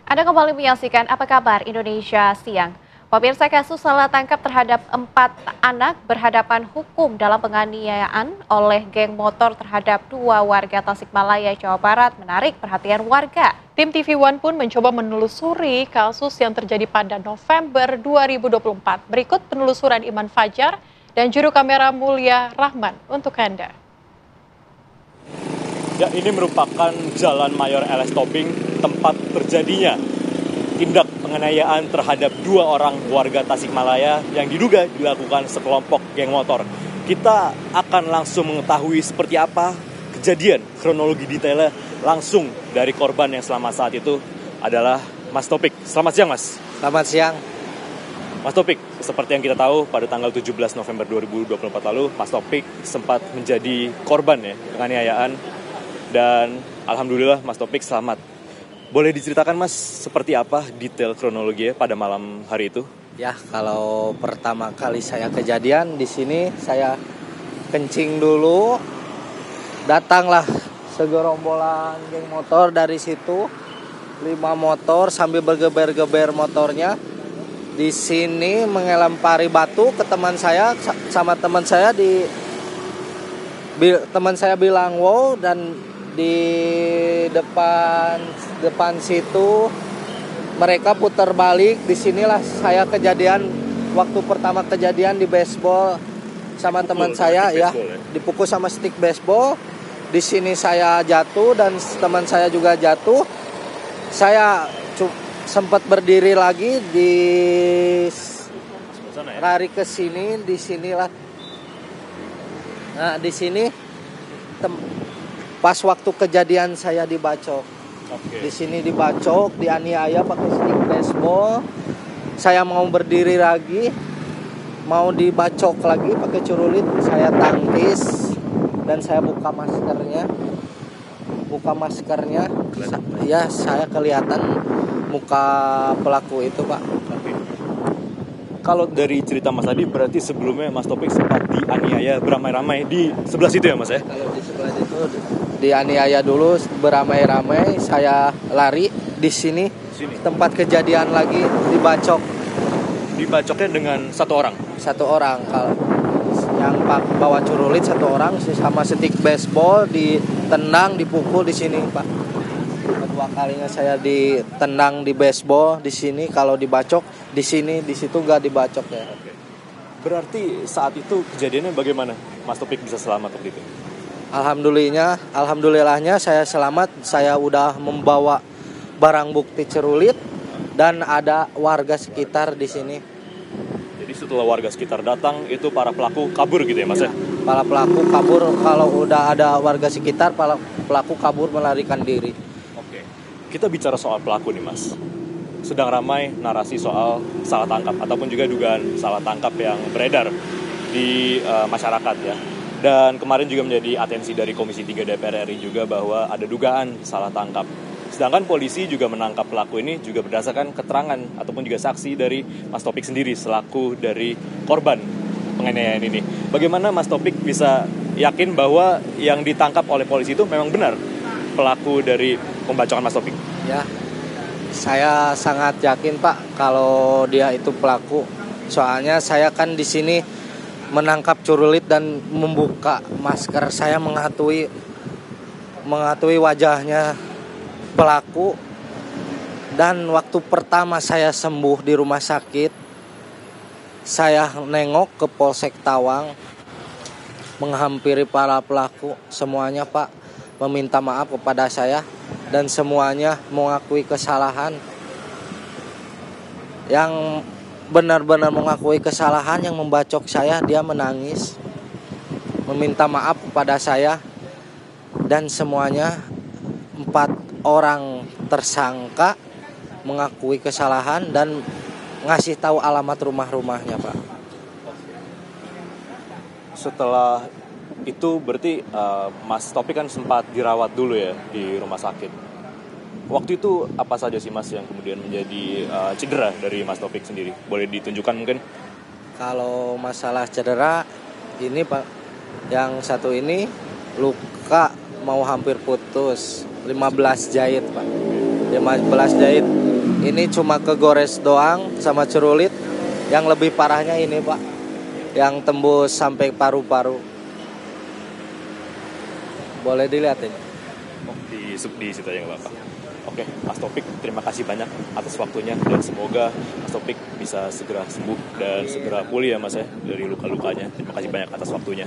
Anda kembali menyaksikan Apa Kabar Indonesia Siang. Pemirsa, kasus salah tangkap terhadap 4 anak berhadapan hukum dalam penganiayaan oleh geng motor terhadap 2 warga Tasikmalaya, Jawa Barat menarik perhatian warga. Tim TV One pun mencoba menelusuri kasus yang terjadi pada November 2024. Berikut penelusuran Iman Fajar dan juru kamera Mulia Rahman untuk Anda. Ya, ini merupakan Jalan Mayor LS Tobing, tempat terjadinya tindak penganiayaan terhadap 2 orang warga Tasikmalaya yang diduga dilakukan sekelompok geng motor. Kita akan langsung mengetahui seperti apa kejadian, kronologi detailnya langsung dari korban yang selama saat itu adalah Mas Topik. Selamat siang, Mas. Selamat siang. Mas Topik, seperti yang kita tahu pada tanggal 17 November 2024 lalu, Mas Topik sempat menjadi korban ya penganiayaan dan alhamdulillah Mas Topik selamat. Boleh diceritakan, Mas, seperti apa detail kronologinya pada malam hari itu? Ya, kalau pertama kali saya kejadian di sini, saya kencing dulu. Datanglah segerombolan geng motor dari situ, 5 motor sambil bergeber-geber motornya. Di sini mengelempari batu ke teman saya, sama teman saya teman saya bilang wow, dan di depan situ mereka putar balik. Disinilah saya kejadian, waktu pertama kejadian di baseball sama teman saya ya, dipukul sama stick baseball. Di sini saya jatuh dan teman saya juga jatuh. Saya sempat berdiri lagi di lari ke sini, di sinilah. Nah, di sini pas waktu kejadian saya dibacok. Di sini dibacok, dianiaya pakai stick baseball. Saya mau berdiri lagi, mau dibacok lagi pakai celurit, saya tangkis dan saya buka maskernya. Ya, saya kelihatan muka pelaku itu, Pak. Kalau dari cerita Mas tadi, berarti sebelumnya Mas Topik sempat dianiaya beramai-ramai di sebelah situ ya, Mas ya? Kalau di sebelah itu dianiaya dulu beramai-ramai, saya lari di sini. Tempat kejadian lagi dibacok. Dibacoknya dengan satu orang? Satu orang. Kalau yang bawa celurit satu orang, sama stick baseball ditendang, dipukul di sini, Pak. Kedua kalinya saya ditendang di baseball di sini. Kalau dibacok di sini, di situ nggak dibacok ya. Oke. Berarti saat itu kejadiannya bagaimana Mas Topik bisa selamat waktu itu? Alhamdulillahnya saya selamat. Saya udah membawa barang bukti celurit dan ada warga sekitar di sini. Jadi setelah warga sekitar datang, itu para pelaku kabur gitu ya, Mas ya? Para pelaku kabur, kalau udah ada warga sekitar, para pelaku kabur melarikan diri. Oke. Kita bicara soal pelaku nih, Mas. Sedang ramai narasi soal salah tangkap ataupun juga dugaan salah tangkap yang beredar di masyarakat ya. Dan kemarin juga menjadi atensi dari Komisi 3 DPR RI juga bahwa ada dugaan salah tangkap. Sedangkan polisi juga menangkap pelaku ini juga berdasarkan keterangan ataupun juga saksi dari Mas Topik sendiri selaku dari korban penganiayaan ini. Bagaimana Mas Topik bisa yakin bahwa yang ditangkap oleh polisi itu memang benar pelaku dari pembacokan Mas Topik? Ya, saya sangat yakin, Pak, kalau dia itu pelaku. Soalnya saya kan di sini menangkap celurit dan membuka masker. Saya mengetahui wajahnya pelaku. Dan waktu pertama saya sembuh di rumah sakit, saya nengok ke Polsek Tawang, menghampiri para pelaku semuanya, Pak, meminta maaf kepada saya. Dan semuanya mengakui kesalahan. Yang benar-benar mengakui kesalahan, yang membacok saya, dia menangis, meminta maaf kepada saya. Dan semuanya 4 orang tersangka mengakui kesalahan dan ngasih tahu alamat rumah-rumahnya, Pak. Setelah itu berarti Mas Topik kan sempat dirawat dulu ya di rumah sakit. Waktu itu apa saja sih, Mas, yang kemudian menjadi cedera dari Mas Topik sendiri? Boleh ditunjukkan mungkin? Kalau masalah cedera ini, Pak, yang satu ini luka mau hampir putus, 15 jahit, Pak. 15 jahit Ini cuma kegores doang sama cerulit. Yang lebih parahnya ini Pak, yang tembus sampai paru-paru. Boleh dilihat ini. Oh, di situ aja nggak apa-apa. Oke, Mas Taufik, terima kasih banyak atas waktunya dan semoga Mas Taufik bisa segera sembuh dan segera pulih ya Mas ya dari luka-lukanya. Terima kasih banyak atas waktunya.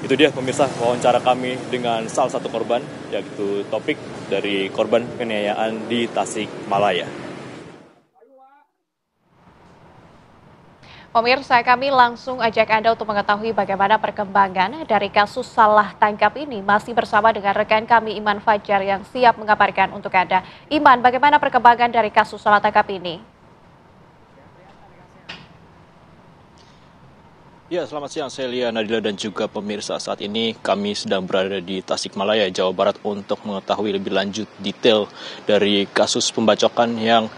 Itu dia pemirsa wawancara kami dengan salah satu korban, yaitu Taufik dari korban penganiayaan di Tasikmalaya. Pemirsa, kami langsung ajak Anda untuk mengetahui bagaimana perkembangan dari kasus salah tangkap ini. Masih bersama dengan rekan kami Iman Fajar yang siap mengabarkan untuk Anda. Iman, bagaimana perkembangan dari kasus salah tangkap ini? Ya, selamat siang Celia, Nadila dan juga pemirsa. Saat ini kami sedang berada di Tasikmalaya, Jawa Barat untuk mengetahui lebih lanjut detail dari kasus pembacokan yang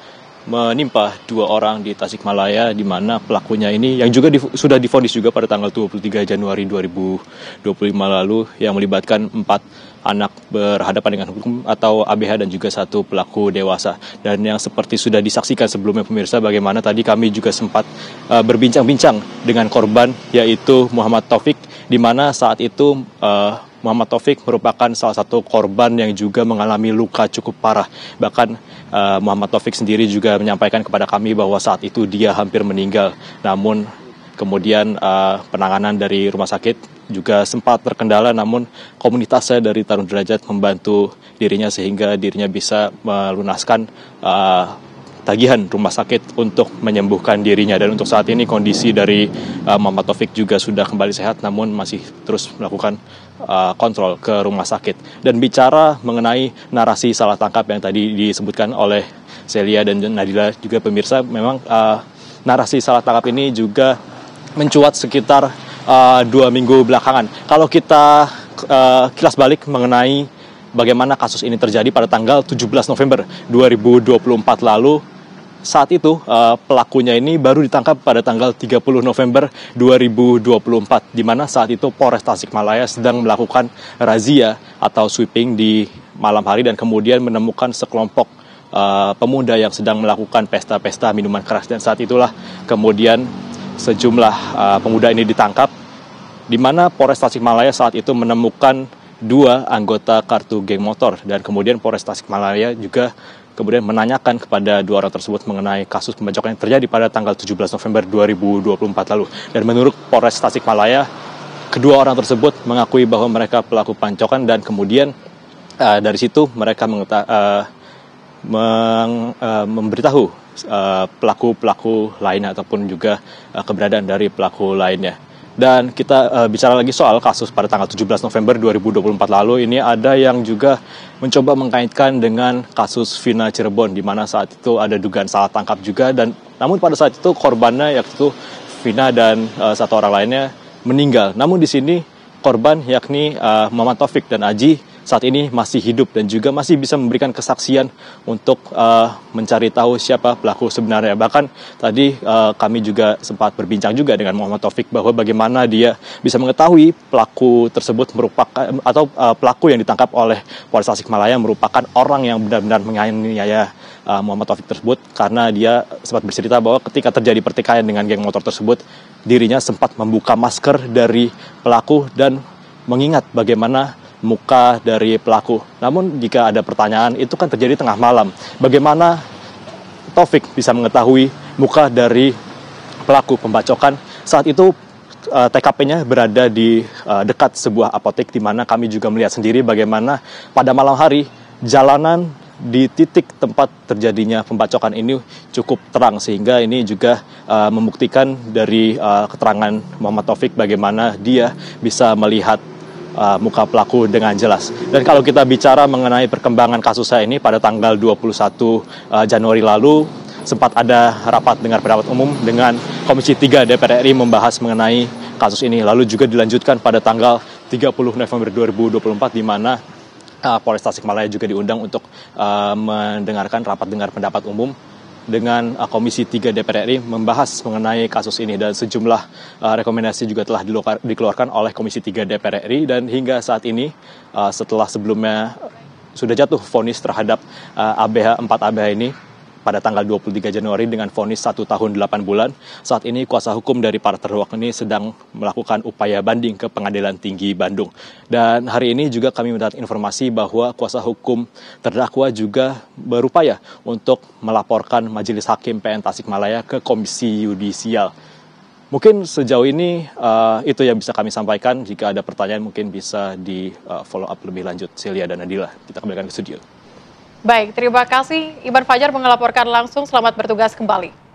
menimpa 2 orang di Tasikmalaya, di mana pelakunya ini yang juga sudah divonis juga pada tanggal 23 Januari 2025 lalu, yang melibatkan 4 anak berhadapan dengan hukum atau ABH dan juga 1 pelaku dewasa. Dan yang seperti sudah disaksikan sebelumnya pemirsa, bagaimana tadi kami juga sempat berbincang-bincang dengan korban, yaitu Muhammad Taufik, di mana saat itu Muhammad Taufik merupakan salah satu korban yang juga mengalami luka cukup parah. Bahkan Muhammad Taufik sendiri juga menyampaikan kepada kami bahwa saat itu dia hampir meninggal. Namun kemudian penanganan dari rumah sakit juga sempat terkendala, namun komunitasnya dari Tarung Derajat membantu dirinya sehingga dirinya bisa melunaskan tagihan rumah sakit untuk menyembuhkan dirinya. Dan untuk saat ini kondisi dari Muhammad Taufik juga sudah kembali sehat, namun masih terus melakukan kontrol ke rumah sakit. Dan bicara mengenai narasi salah tangkap yang tadi disebutkan oleh Celia dan Nadila juga pemirsa, memang narasi salah tangkap ini juga mencuat sekitar 2 minggu belakangan. Kalau kita kilas balik mengenai bagaimana kasus ini terjadi pada tanggal 17 November 2024 lalu, saat itu pelakunya ini baru ditangkap pada tanggal 30 November 2024, di mana saat itu Polres Tasikmalaya sedang melakukan razia atau sweeping di malam hari dan kemudian menemukan sekelompok pemuda yang sedang melakukan pesta-pesta minuman keras. Dan saat itulah kemudian sejumlah pemuda ini ditangkap, di mana Polres Tasikmalaya saat itu menemukan 2 anggota kartu geng motor. Dan kemudian Polres Tasikmalaya juga kemudian menanyakan kepada 2 orang tersebut mengenai kasus pembacokan yang terjadi pada tanggal 17 November 2024 lalu. Dan menurut Polres Tasikmalaya, kedua orang tersebut mengakui bahwa mereka pelaku pancokan, dan kemudian dari situ mereka memberitahu pelaku-pelaku lainnya ataupun juga keberadaan dari pelaku lainnya. Dan kita bicara lagi soal kasus pada tanggal 17 November 2024 lalu, ini ada yang juga mencoba mengkaitkan dengan kasus Vina Cirebon, di mana saat itu ada dugaan salah tangkap juga, dan namun pada saat itu korbannya yaitu Vina dan 1 orang lainnya meninggal. Namun di sini korban yakni Muhammad Taufik dan Aji saat ini masih hidup dan juga masih bisa memberikan kesaksian untuk mencari tahu siapa pelaku sebenarnya. Bahkan tadi kami juga sempat berbincang juga dengan Muhammad Taufik bahwa bagaimana dia bisa mengetahui pelaku tersebut merupakan atau pelaku yang ditangkap oleh Polres Tasikmalaya merupakan orang yang benar-benar menganiaya Muhammad Taufik tersebut, karena dia sempat bercerita bahwa ketika terjadi pertikaian dengan geng motor tersebut, dirinya sempat membuka masker dari pelaku dan mengingat bagaimana muka dari pelaku. Namun jika ada pertanyaan, itu kan terjadi tengah malam. Bagaimana Taufik bisa mengetahui muka dari pelaku pembacokan? Saat itu TKP-nya berada di dekat sebuah apotek, di mana kami juga melihat sendiri bagaimana pada malam hari jalanan di titik tempat terjadinya pembacokan ini cukup terang, sehingga ini juga membuktikan dari keterangan Muhammad Taufik bagaimana dia bisa melihat muka pelaku dengan jelas. Dan kalau kita bicara mengenai perkembangan kasusnya ini, pada tanggal 21 Januari lalu sempat ada rapat dengar pendapat umum dengan Komisi 3 DPR RI membahas mengenai kasus ini. Lalu juga dilanjutkan pada tanggal 30 November 2024, di mana Polres Tasikmalaya juga diundang untuk mendengarkan rapat dengar pendapat umum dengan Komisi 3 DPR RI membahas mengenai kasus ini, dan sejumlah rekomendasi juga telah dikeluarkan oleh Komisi 3 DPR RI. Dan hingga saat ini setelah sebelumnya sudah jatuh vonis terhadap ABH 4 ABH ini, pada tanggal 23 Januari dengan vonis 1 tahun 8 bulan. Saat ini kuasa hukum dari para terdakwa ini sedang melakukan upaya banding ke Pengadilan Tinggi Bandung. Dan hari ini juga kami mendapat informasi bahwa kuasa hukum terdakwa juga berupaya untuk melaporkan Majelis Hakim PN Tasikmalaya ke Komisi Yudisial. Mungkin sejauh ini itu yang bisa kami sampaikan. Jika ada pertanyaan mungkin bisa di follow up lebih lanjut. Celia dan Nadila, kita kembalikan ke studio. Baik, terima kasih Iban Fajar melaporkan langsung. Selamat bertugas kembali.